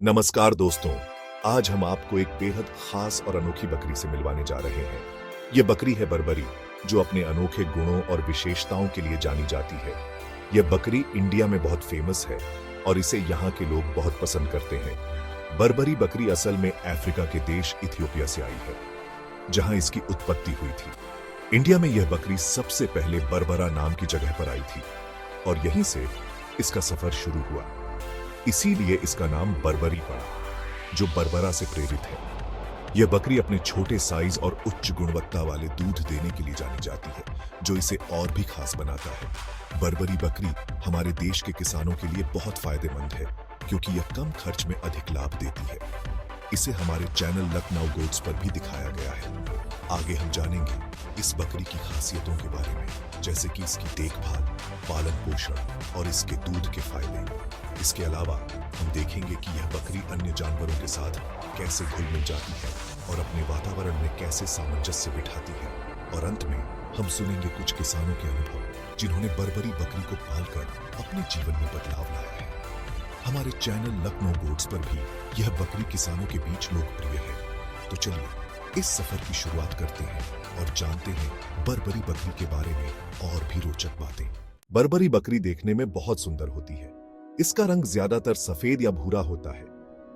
नमस्कार दोस्तों, आज हम आपको एक बेहद खास और अनोखी बकरी से मिलवाने जा रहे हैं। ये बकरी है बर्बरी, जो अपने अनोखे गुणों और विशेषताओं के लिए जानी जाती है। यह बकरी इंडिया में बहुत फेमस है और इसे यहाँ के लोग बहुत पसंद करते हैं। बर्बरी बकरी असल में अफ्रीका के देश इथियोपिया से आई है, जहाँ इसकी उत्पत्ति हुई थी। इंडिया में यह बकरी सबसे पहले बर्बरा नाम की जगह पर आई थी और यहीं से इसका सफर शुरू हुआ। इसीलिए इसका नाम बर्बरी पड़ा, जो बर्बरा से प्रेरित है। यह बकरी अपने छोटे साइज और उच्च गुणवत्ता वाले दूध देने के लिए जानी जाती है, जो इसे और भी खास बनाता है। बर्बरी बकरी हमारे देश के किसानों के लिए बहुत फायदेमंद है, क्योंकि यह कम खर्च में अधिक लाभ देती है। इसे हमारे चैनल लखनऊ गोट्स पर भी दिखाया गया है। आगे हम जानेंगे इस बकरी की खासियतों के बारे में, जैसे कि इसकी देखभाल, पालन पोषण और इसके दूध के फायदे। इसके अलावा हम देखेंगे कि यह बकरी अन्य जानवरों के साथ कैसे घुल मिल जाती है और अपने वातावरण में कैसे सामंजस्य बिठाती है। और अंत में हम सुनेंगे कुछ किसानों के अनुभव, जिन्होंने बर्बरी बकरी को पालकर अपने जीवन में बदलाव लाया है। हमारे चैनल लखनऊ गोट्स पर भी यह बकरी किसानों के बीच लोकप्रिय है। तो चलिए इस सफर की शुरुआत करते हैं और जानते हैं बर्बरी बकरी के बारे में और भी रोचक बातें। बर्बरी बकरी देखने में बहुत सुंदर होती है। इसका रंग ज्यादातर सफेद या भूरा होता है।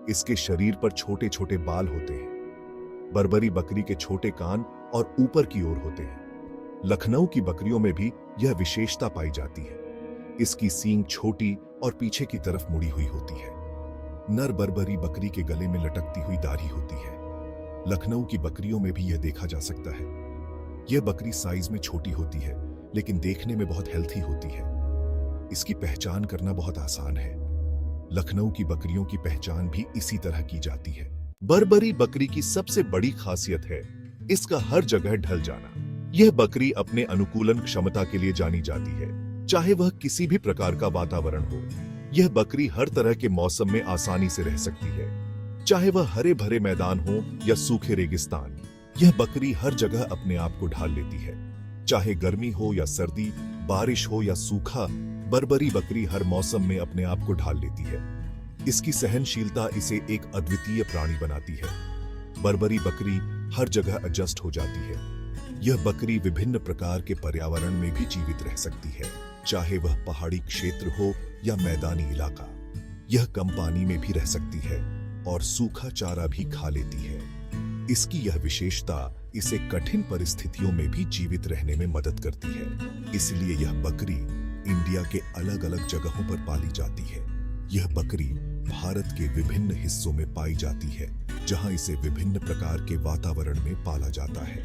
इसके शरीर पर छोटे छोटे बाल होते हैं। बर्बरी बकरी के छोटे कान और ऊपर की ओर होते हैं। लखनऊ की बकरियों में भी यह विशेषता पाई जाती है। इसकी सींग छोटी और पीछे की तरफ मुड़ी हुई होती है। नर बर्बरी बकरी के गले में लटकती हुई दाढ़ी होती है। लखनऊ की बकरियों में भी यह देखा जा सकता है। यह बकरी साइज में छोटी होती है, लेकिन देखने में बहुत हेल्थी होती है। इसकी पहचान करना बहुत आसान है। लखनऊ की बकरियों की पहचान भी इसी तरह की जाती है। बर्बरी बकरी की सबसे बड़ी खासियत है इसका हर जगह ढल जाना। यह बकरी अपने अनुकूलन क्षमता के लिए जानी जाती है, चाहे वह किसी भी प्रकार का वातावरण हो। यह बकरी हर तरह के मौसम में आसानी से रह सकती है, चाहे वह हरे भरे मैदान हो या सूखे रेगिस्तान। यह बकरी हर जगह अपने आप को ढाल लेती है, चाहे गर्मी हो या सर्दी, बारिश हो या सूखा। बर्बरी बकरी हर मौसम में अपने आप को ढाल लेती है। इसकी सहनशीलता इसे एक अद्वितीय प्राणी बनाती है। बर्बरी बकरी हर जगह एडजस्ट हो जाती है। यह बकरी विभिन्न प्रकार के पर्यावरण में भी जीवित रह सकती है, चाहे वह पहाड़ी क्षेत्र हो या मैदानी इलाका। यह कम पानी में भी रह सकती है और सूखा चारा भी खा लेती है। इसकी यह विशेषता इसे कठिन परिस्थितियों में भी जीवित रहने में मदद करती है। इसलिए यह बकरी इंडिया के अलग अलग जगहों पर पाली जाती है। यह बकरी भारत के विभिन्न हिस्सों में पाई जाती है, जहां इसे विभिन्न प्रकार के वातावरण में पाला जाता है।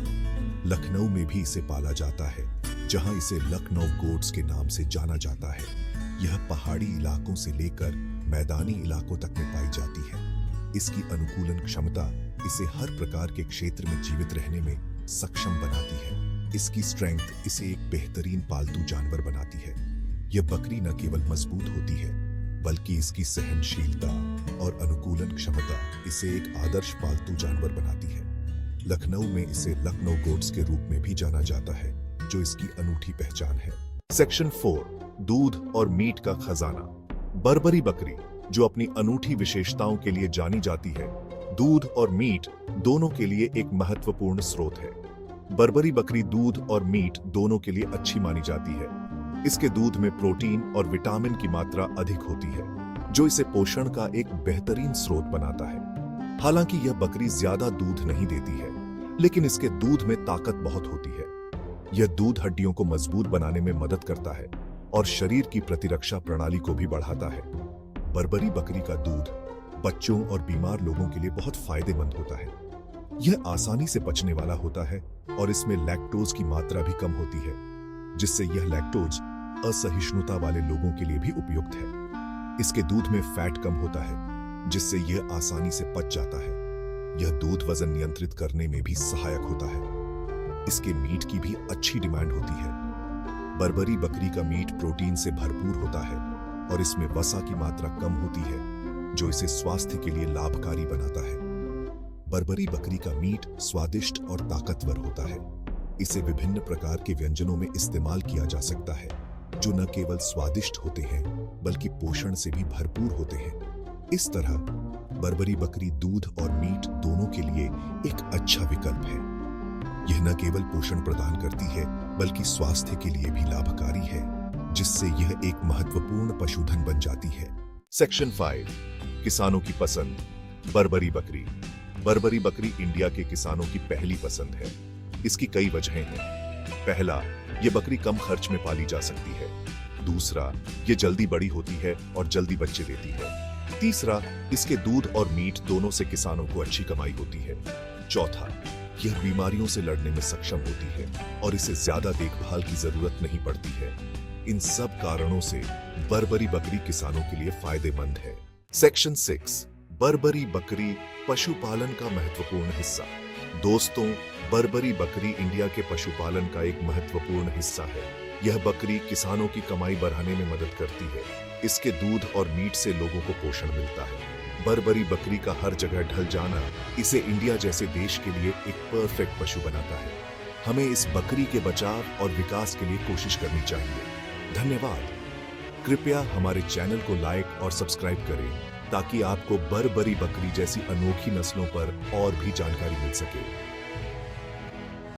लखनऊ में भी इसे पाला जाता है, जहां इसे लखनऊ गोट्स के नाम से जाना जाता है। यह पहाड़ी इलाकों से लेकर मैदानी इलाकों तक में पाई जाती है। इसकी अनुकूलन क्षमता इसे हर प्रकार के क्षेत्र में जीवित रहने में सक्षम बनाती है। इसकी स्ट्रेंथ इसे एक बेहतरीन पालतू जानवर बनाती है। यह बकरी न केवल मजबूत होती है, बल्कि इसकी सहनशीलता और अनुकूलन क्षमता इसे एक आदर्श पालतू जानवर बनाती है। लखनऊ में इसे लखनऊ गोट्स के रूप में भी जाना जाता है, जो इसकी अनूठी पहचान है। सेक्शन 4, दूध और मीट का खजाना। बर्बरी बकरी, जो अपनी अनूठी विशेषताओं के लिए जानी जाती है, दूध और मीट दोनों के लिए एक महत्वपूर्ण स्रोत है। बर्बरी बकरी दूध और मीट दोनों के लिए अच्छी मानी जाती है। इसके दूध में प्रोटीन और विटामिन की मात्रा अधिक होती है, जो इसे पोषण का एक बेहतरीन स्रोत बनाता है। हालांकि यह बकरी ज्यादा दूध नहीं देती है, लेकिन इसके दूध में ताकत बहुत होती है। यह दूध हड्डियों को मजबूत बनाने में मदद करता है और शरीर की प्रतिरक्षा प्रणाली को भी बढ़ाता है। बर्बरी बकरी का दूध बच्चों और बीमार लोगों के लिए बहुत फायदेमंद होता है। यह आसानी से पचने वाला होता है और इसमें लैक्टोज की मात्रा भी कम होती है, जिससे यह लैक्टोज असहिष्णुता वाले लोगों के लिए भी उपयुक्त है। इसके दूध में फैट कम होता है, जिससे यह आसानी से पच जाता है। यह दूध वजन नियंत्रित करने में भी सहायक होता है। इसके मीट की भी अच्छी डिमांड होती है। बर्बरी बकरी का मीट प्रोटीन से भरपूर होता है और इसमें वसा की मात्रा कम होती है, जो इसे स्वास्थ्य के लिए लाभकारी बनाता है। बर्बरी बकरी का मीट स्वादिष्ट और ताकतवर होता है। इसे विभिन्न प्रकार के व्यंजनों में इस्तेमाल किया जा सकता है, जो न केवल स्वादिष्ट होते हैं, बल्कि पोषण से भी भरपूर होते हैं। इस तरह बर्बरी बकरी दूध और मीट दोनों के लिए एक अच्छा विकल्प है। यह न केवल पोषण प्रदान करती है बल्कि स्वास्थ्य के लिए भी लाभकारी है, जिससे यह एक महत्वपूर्ण पशुधन बन जाती है। सेक्शन 5 किसानों की पसंद। बर्बरी बकरी। बर्बरी बकरी इंडिया के किसानों की पहली पसंद है। इसकी कई वजहें हैं। पहला, ये बकरी कम खर्च में पाली जा सकती है। दूसरा, ये जल्दी बड़ी होती है और जल्दी बच्चे देती है। तीसरा, इसके दूध और मीट दोनों से किसानों को अच्छी कमाई होती है। चौथा, यह बीमारियों से लड़ने में सक्षम होती है और इसे ज्यादा देखभाल की जरूरत नहीं पड़ती है। इन सब कारणों से बर्बरी बकरी किसानों के लिए फायदेमंद है। सेक्शन 6 बर्बरी बकरी पशुपालन का महत्वपूर्ण हिस्सा। दोस्तों, बर्बरी बकरी इंडिया के पशुपालन का एक महत्वपूर्ण हिस्सा है। यह बकरी किसानों की कमाई बढ़ाने में मदद करती है। इसके दूध और मीट से लोगों को पोषण मिलता है। बर्बरी बकरी का हर जगह ढल जाना इसे इंडिया जैसे देश के लिए एक परफेक्ट पशु बनाता है। हमें इस बकरी के बचाव और विकास के लिए कोशिश करनी चाहिए। धन्यवाद। कृपया हमारे चैनल को लाइक और सब्सक्राइब करें ताकि आपको बर्बरी बकरी जैसी अनोखी नस्लों पर और भी जानकारी मिल सके।